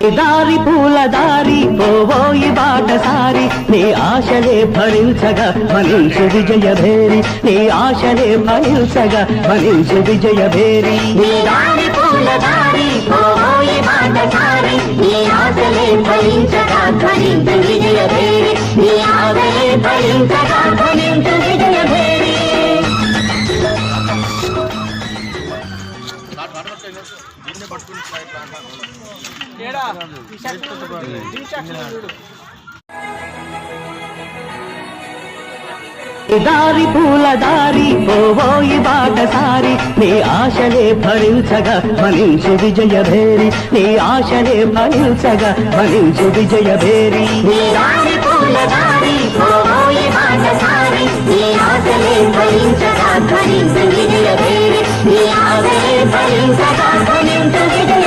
దారి పూల దారి పోవోయి బాటసారి నీ ఆశలే ఫలించగా ఫలించు విజయ భేరి నీ ఆశలే ఫలించగా ఫలించు విజయ భేరి నీ దారి పూల దారి పోవోయి బాటసారి నీ ఆశలే ఫలించగా ఫలించు విజయ భేరి నీ ఆశలే ఫలించగా ఫలించు విజయ భేరి దారి పూల దారి పోవోయి బాటసారి నీ ఆశలే ఫలించగా ఫలించు విజయ భేరి నీ ఆశలే ఫలించగా ఫలించు విజయ భేరి నీ దారి పూల దారి పోవోయి బాటసారి నీ ఆశలే ఫలించగా ఫలించు విజయ భేరి నీ ఆశలే ఫలించగా ఫలించు విజయ